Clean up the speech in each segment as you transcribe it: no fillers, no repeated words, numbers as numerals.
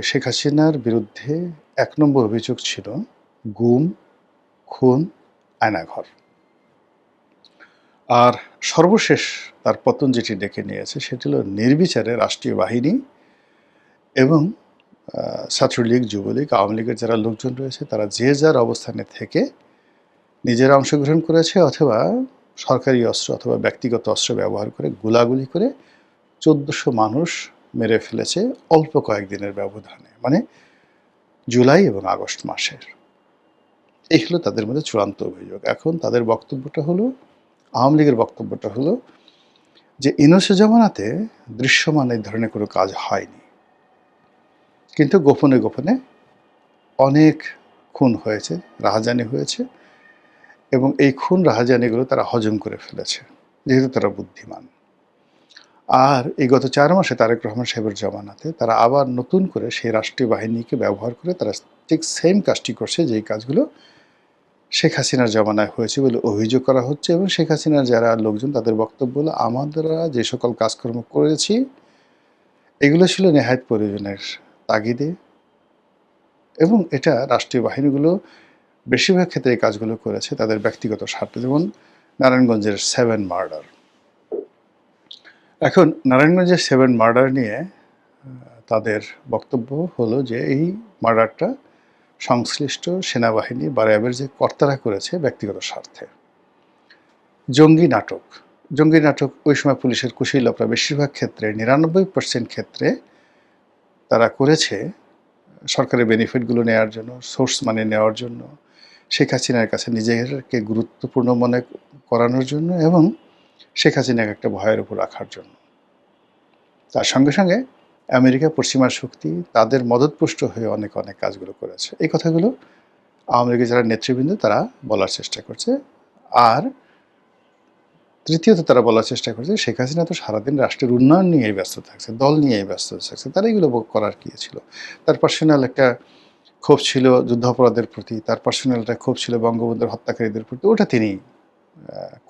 শেখ হাসিনার বিরুদ্ধে ১ নম্বর অভিযোগ ছিল গুম, খুন, আয়নাঘর। আর সর্বশেষ তার পতন যেটি ডেকে নিয়েছে সেটি হলো নির্বিচারে রাষ্ট্রীয় বাহিনী এবং ছাত্রলীগ, যুবলীগ, আওয়ামী লীগের যারা লোকজন রয়েছে তারা যে যার অবস্থানে থেকে নিজেরা অংশগ্রহণ করেছে অথবা সরকারি অস্ত্র অথবা ব্যক্তিগত অস্ত্র ব্যবহার করে গোলাগুলি করে ১৪০০ মানুষ মেরে ফেলেছে অল্প কয়েকদিনের ব্যবধানে, মানে জুলাই এবং আগস্ট মাসের। এই হলো তাদের মধ্যে চূড়ান্ত অভিযোগ। এখন তাদের বক্তব্যটা হলো, আওয়ামী লীগের বক্তব্যটা হলো যে ইউনূসের জামানাতে দৃশ্যমান এই ধরনের কোনো কাজ হয়নি, কিন্তু গোপনে গোপনে অনেক খুন হয়েছে, রাহাজানি হয়েছে এবং এই খুন রাহাজানিগুলো তারা হজম করে ফেলেছে যেহেতু তারা বুদ্ধিমান। আর এই গত ৪ মাসে তারেক রহমান সাহেবের জামানাতে তারা আবার নতুন করে সেই রাষ্ট্রীয় বাহিনীকে ব্যবহার করে তারা ঠিক সেম কাজটি করছে, যেই কাজগুলো শেখ হাসিনার জামানায় হয়েছে বলে অভিযোগ করা হচ্ছে। এবং শেখ হাসিনার যারা লোকজন তাদের বক্তব্য হলো, আমাদেরা যে সকল কাজকর্ম করেছি এগুলো ছিল নেহায়েত প্রয়োজনের তাগিদে, এবং এটা রাষ্ট্রীয় বাহিনীগুলো বেশিরভাগ ক্ষেত্রে এই কাজগুলো করেছে তাদের ব্যক্তিগত স্বার্থে। যেমন নারায়ণগঞ্জের 7 মার্ডার। এখন নারায়ণগঞ্জের 7 মার্ডার নিয়ে তাদের বক্তব্য হলো যে এই মার্ডারটা সংশ্লিষ্ট সেনাবাহিনী বা র্যাবের যে কর্তারা করেছে ব্যক্তিগত স্বার্থে। জঙ্গি নাটক ওই সময় পুলিশের কুশীলবরা বেশিরভাগ ক্ষেত্রে ৯৯% ক্ষেত্রে তারা করেছে সরকারি বেনিফিটগুলো নেওয়ার জন্য, সোর্স মানি নেওয়ার জন্য, শেখ হাসিনার কাছে নিজেকে গুরুত্বপূর্ণ মনে করানোর জন্য এবং শেখ হাসিনাকে একটা ভয়ের উপর রাখার জন্য। তার সঙ্গে সঙ্গে আমেরিকা, পশ্চিমা শক্তি তাদের মদতপুষ্ট হয়ে অনেক কাজগুলো করেছে। এই কথাগুলো আওয়ামী লীগের যারা নেতৃবৃন্দ তারা বলার চেষ্টা করছে। আর তৃতীয়ত তারা বলার চেষ্টা করছে শেখ হাসিনা তো সারাদিন রাষ্ট্রের উন্নয়ন নিয়েই ব্যস্ত থাকছে, দল নিয়েই ব্যস্ত থাকছে, তারা এগুলো করার কী ছিল। তার পার্সোনাল একটা ক্ষোভ ছিল যুদ্ধাপরাধের প্রতি, তার পার্সোনাল একটা ক্ষোভ ছিল বঙ্গবন্ধুর হত্যাকারীদের প্রতি, ওটা তিনি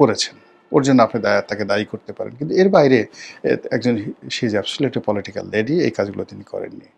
করেছেন, ওর জন্য আপনি তাকে দায়ী করতে পারেন। কিন্তু এর বাইরে একজন she is absolutely political lady, এই কাজগুলো তিনি করেননি।